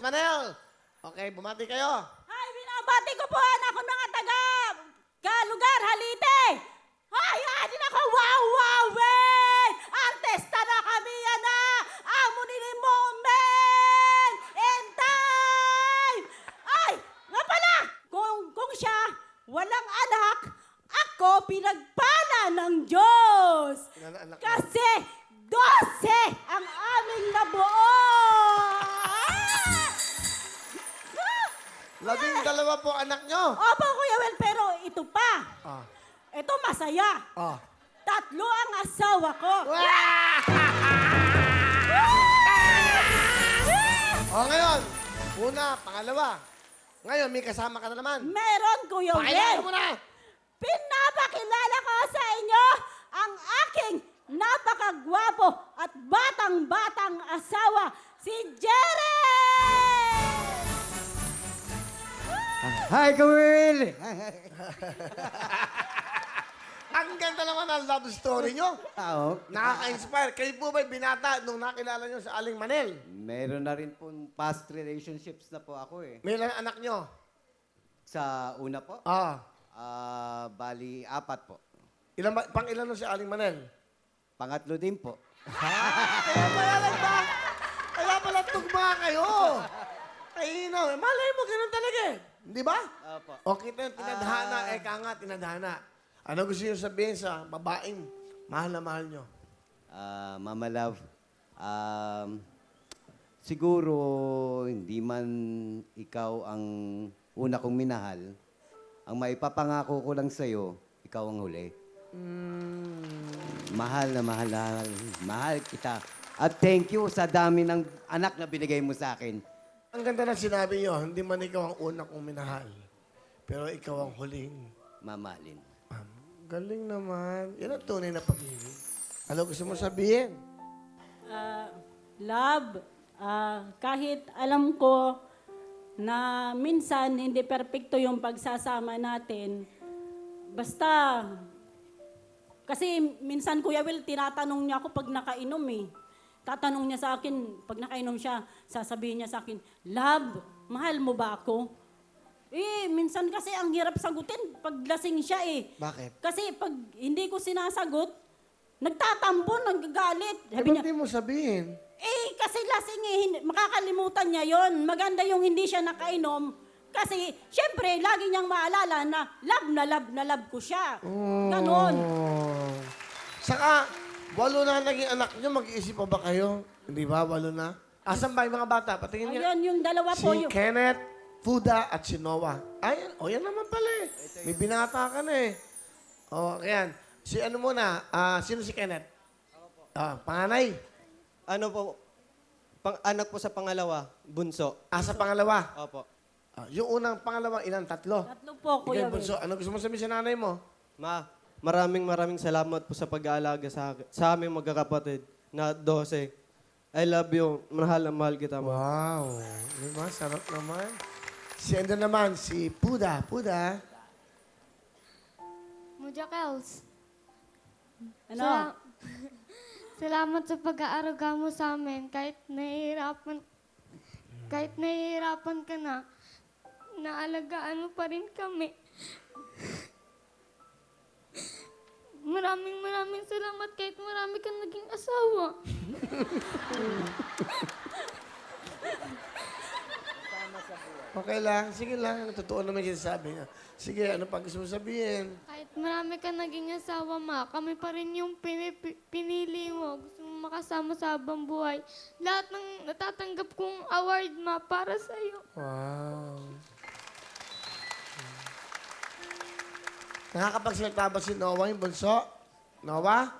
Miss Manel. Okay, bumati kayo. Hi, binabati ko po ang ako mga lugar, Halite. Hi, adin ako, wow, wey! Artista na kami yan na! Amo ni moment and time! Ay, nga pala, kung siya walang anak, ako pinagpala ng Diyos. Anak mo. Kasi 12 ang aming nabuo. 12 po anak nyo. Opo, Kuya Wel, pero ito pa. Ah. Ito masaya. Ah. 3 ang asawa ko. O ngayon, una, pangalawa. Ngayon, may kasama ka na naman. Meron, Kuya Pakilala Wel. mo na. Pinapakilala ko sa inyo ang aking napakagwapo at batang-batang asawa, si Jerry! Hi, Kawil! Ang ganda naman ang love story nyo. Tao. Nakaka-inspire. Kayo po ba'y binata nung nakilala nyo sa Aling Manel? Meron na rin po past relationships na po ako eh. May ilang anak nyo? Sa una po, Ah. bali 4 po. Pang ilan nung si Aling Manel? Pangatlo din po. Kaya pala nagba. Kaya pala tugma kayo. Ay, no. Malay mo, ganun talaga eh. Di ba? Opo. O kita yung tinadhana, nga, tinadhana. Ano gusto nyo sabihin sa babaeng mahal na mahal nyo? Mama Love, siguro hindi man ikaw ang una kong minahal. Ang maipapangako ko lang sa'yo, ikaw ang huli. Mahal na mahal kita. At thank you sa dami ng anak na binigay mo sa akin. Ang ganda na sinabi nyo, hindi man ikaw ang una kong minahal, pero ikaw ang huling. Mamahalin. Galing naman. Yan ang tunay na pag-ibig. Ano gusto mo sabihin? Love, kahit alam ko na minsan hindi perpekto yung pagsasama natin, basta, kasi minsan Kuya Will, tinatanong niya ako pag nakainom eh. Tatanong niya sa akin, pag nakainom siya, sasabihin niya sa akin, Love, mahal mo ba ako? Eh, minsan kasi ang hirap sagutin pag lasing siya eh. Bakit? Kasi pag hindi ko sinasagot, nagtatampo, nagagalit. Eh, Sabi ba't niya, di mo sabihin? eh, kasi lasing eh, makakalimutan niya yon. Maganda yung hindi siya nakainom. Kasi, syempre, lagi niyang maalala na love ko siya. Ganon. Oh. Saka, 8 na naging anak nyo, mag-iisip pa ba kayo? Hindi ba, 8 na? Asan ba yung mga bata? Patingin niya. Ayun, yung dalawa Si po. Yung, Kenneth, Fuda, at si Noah. Ay, yan naman pala eh. May binata ka na eh. O, ayan. Si ano muna, sino si Kenneth? Panganay. Ano po, anak po sa pangalawa, bunso. Sa pangalawa. Opo. Yung unang pangalawa, ilan? 3. 3 po, Ikaw Kuya yung bunso. Will. Ano gusto mo sabihin sa nanay mo? Maraming salamat po sa pag-aalaga sa aming magkakapatid na 12. I love you. Mahal na mahal kita, ma. Wow. Diba? Sarap naman. Si ano naman, si Puda. Puda. Mujakels. Ano? Salamat sa pag-aaruga mo sa amin kahit nahihirapan ka na, naalagaan mo pa rin kami. Maraming salamat kahit marami kang naging asawa. Okay lang. Sige lang. Totoo naman yung sinasabi niya. Sige, ano pa gusto mo sabihin? Kahit marami kang naging asawa, ma, kami pa rin yung pinili mo. Gusto mo makasama sa habang buhay. Lahat ng natatanggap kong award, ma, para sa'yo. Wow. Nakakapagsalita ba si Noah yung bunso? Noah?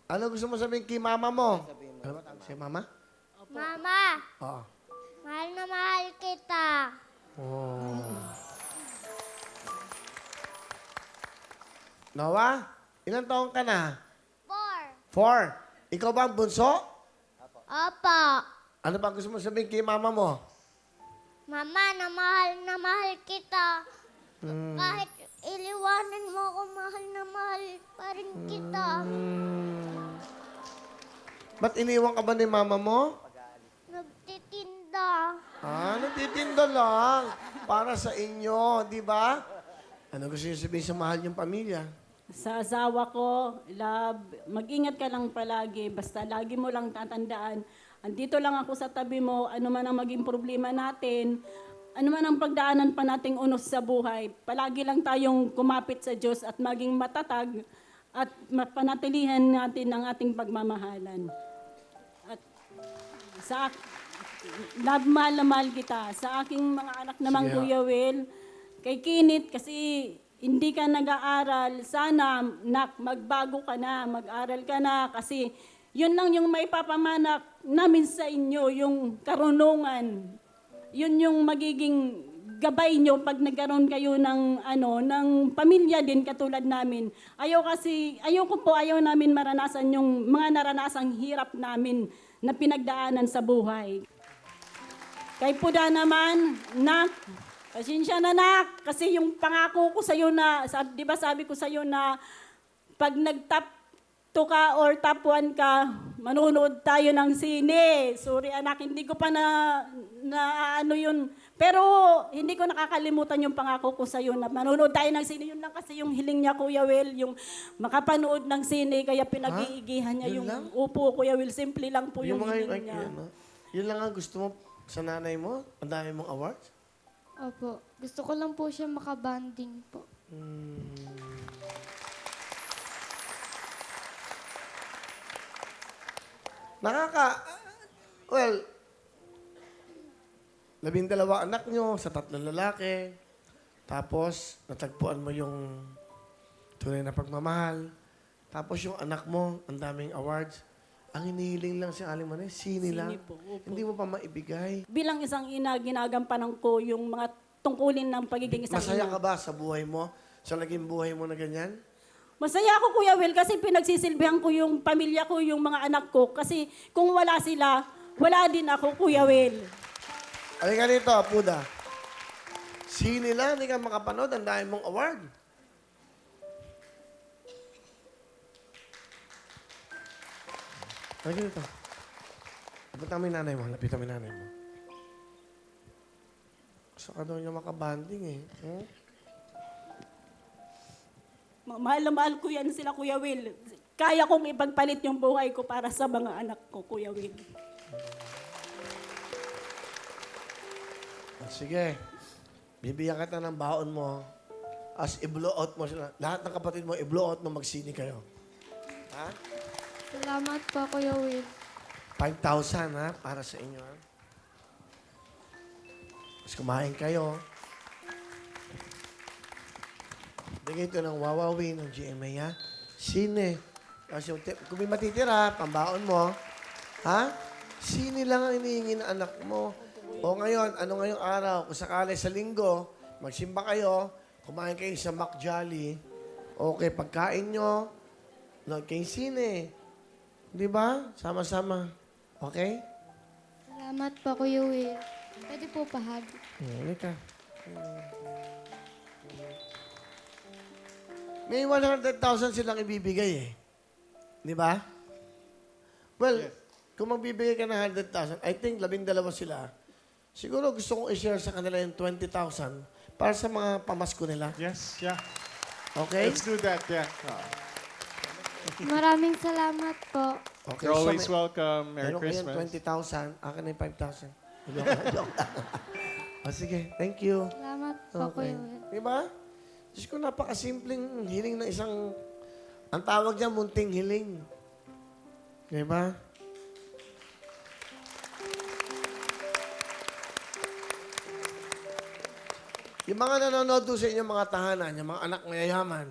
Ano gusto mo sabihin kay mama mo? Ano ba tawag siya, mama? Mama, Oo. mahal na mahal kita. Oh. Noah, ilang taong ka na? 4. Ikaw ba ang bunso? Opo. Ano ba gusto mo sabihin kay mama mo? Mama, na mahal kita. Kahit iliwanan mo ako, mahal na mahal pa rin kita. Ba't iniwan ka ba ni mama mo? Nagtitinda. Ha? Magtitinda lang. Para sa inyo, di ba? Ano gusto niyo sabihin sa mahal niyong pamilya? Sa asawa ko, love, mag-ingat ka lang palagi. Basta lagi mo lang tatandaan. Andito lang ako sa tabi mo, ano man ang maging problema natin, ano man ang pagdaanan pa nating unos sa buhay, palagi lang tayong kumapit sa Diyos at maging matatag at mapanatilihan natin ang ating pagmamahalan. At sa love, mahal na mahal kita. Sa aking mga anak naman, Sige. Kuya Will, kay Kinit, kasi hindi ka nag-aaral, sana, nak, magbago ka na, mag-aral ka na, kasi yun lang yung may papamanak namin sa inyo, yung karunungan. Yun yung magiging gabay nyo pag nagkaroon kayo ng, ng pamilya din katulad namin. Ayaw namin maranasan yung mga naranasang hirap namin na pinagdaanan sa buhay. Kay Puda naman, nak, pasensya na nak, kasi yung pangako ko sa'yo na, di ba sabi ko sa'yo na pag nag-top 2 ka or top 1 ka, manonood tayo ng sine. Sorry anak, hindi ko pa na ano yun. Pero hindi ko nakakalimutan yung pangako ko sa'yo na manonood tayo ng sine. Yun lang kasi yung hiling niya, Kuya Will, yung makapanood ng sine, kaya pinag-iigihan niya Yun yung lang? Upo, Kuya Will. Simple lang po yung mga hiling niya. yun lang ang gusto mo sa nanay mo? Ang dami mong awards? Opo. Gusto ko lang po siya makabanding po. Well, 12 anak nyo sa 3 lalaki. Tapos, natagpuan mo yung tunay na pagmamahal. Tapos yung anak mo, ang daming awards. Ang hinihiling lang si Aling Manay, sini lang. po, opo. Hindi mo pa maibigay. Bilang isang ina, ginagampanan ko yung mga tungkulin ng pagiging isang Masaya ina. ka ba sa buhay mo? Sa naging buhay mo na ganyan? Masaya ako, Kuya Will, kasi pinagsisilbihan ko yung pamilya ko, yung mga anak ko. Kasi kung wala sila, wala din ako, Kuya Will. Halika dito, Puda. Sini lang, hindi ka makapanood. Ang dami mong award. Halika dito. Lapitan mo yung nanay mo. Lapitan mo yung nanay mo. Gusto ka daw niya makabanding eh. Hmm? Mahal na mahal ko yan sila, Kuya Will. Kaya kong ipagpalit yung buhay ko para sa mga anak ko, Kuya Will. Sige. Bibigyan kita ng baon mo. As i-blow out mo sila. Lahat ng kapatid mo, i-blow out mo, magsini kayo. Ha? Salamat po, Kuya Will. 5,000 ha, para sa inyo ha. Mas kumain kayo. Bigay ito ng Wawawi, ng GMA ha. Sine. Kasi yung kung may matitira, pambaon mo. Ha? Sine lang ang hinihingi ng anak mo. O ngayon, ano ngayong araw? Kung sakali sa linggo, magsimba kayo, kumain kayo sa Mac Jolly. Okay, pagkain nyo, nood kayong sine. Di ba? Sama-sama. Okay? Salamat po, Kuya Will. Pwede po pahag. Halika. May 100,000 silang ibibigay eh. Di ba? Well, kung magbibigay ka ng 100,000, I think 12 sila. Siguro gusto kong i-share sa kanila yung 20,000 para sa mga pamasko nila. Yes, yeah. Okay? Let's do that, yeah. Maraming salamat po. Okay, You're always may- welcome. Merry meron kayong Christmas. 20,000, akin na yung 5,000. Joke lang. O sige, thank you. Salamat po, Kuya Will. Di ba? Diyos ko, napakasimpleng hiling ng isang, ang tawag niya, munting hiling. Di ba? Yung mga nanonood doon sa inyong mga tahanan, yung mga anak mayayaman,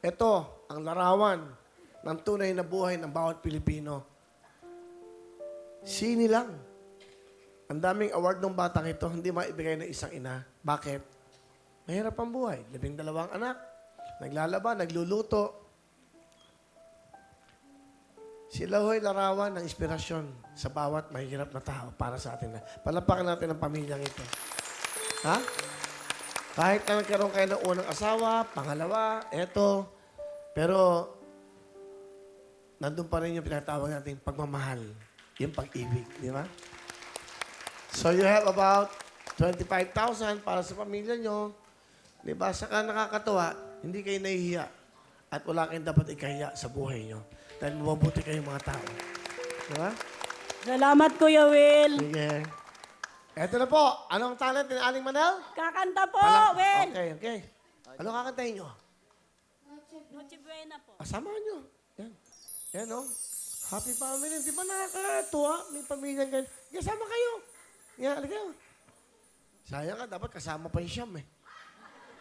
ito ang larawan ng tunay na buhay ng bawat Pilipino. Sini lang. Ang daming award ng batang ito, hindi maibigay ng isang ina. Bakit? Mahirap ang buhay. 12 anak. Naglalaba, nagluluto. Sila ho'y larawan ng inspirasyon sa bawat mahirap na tao para sa atin. Palapakan natin ang pamilyang ito. Ha? Kahit na nagkaroon kayo ng unang asawa, pangalawa, eto. Pero, nandun pa rin yung pinatawag natin pagmamahal. Yung pag-ibig, di ba? So you have about 25,000 para sa pamilya nyo. Di ba? Saka nakakatuwa, hindi kayo nahihiya. At wala kayong dapat ikahiya sa buhay nyo. Dahil mabubuti kayong mga tao. Di ba? Salamat, Kuya Will. Sige. Eto na po. Anong talent ni Aling Manel? Kakanta po, Palang- Will. Okay, okay. Ano kakantahin nyo? Noche Buena po. Samahan nyo. Yan. Yan, oh. Happy family. Di ba nakakatuwa? May pamilya ganyan. Yan, sama kayo. Yan, halika kayo. Sayang ka, dapat kasama pa yung siyam eh.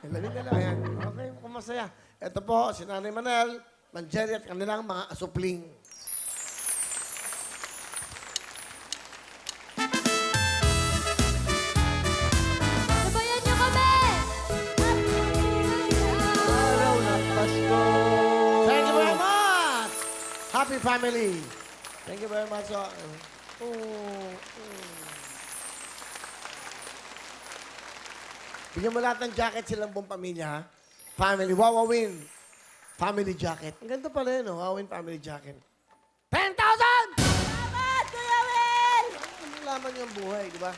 Yan, lamig na lang. Yan. Okay, kumasaya. Ito po, si Nanay Manel, Manjeri at kanilang mga asupling. Sabayan niyo kami! Araw ng Pasko! Thank you very much! Happy family! Thank you very much. Bigyan mo lahat ng jacket silang buong pamilya, ha? Family. Wawawin. Family jacket. Ang ganda pala yun, no? Wawawin family jacket. 10,000! Salamat, Kuya Will. Ano laman yung buhay, di ba?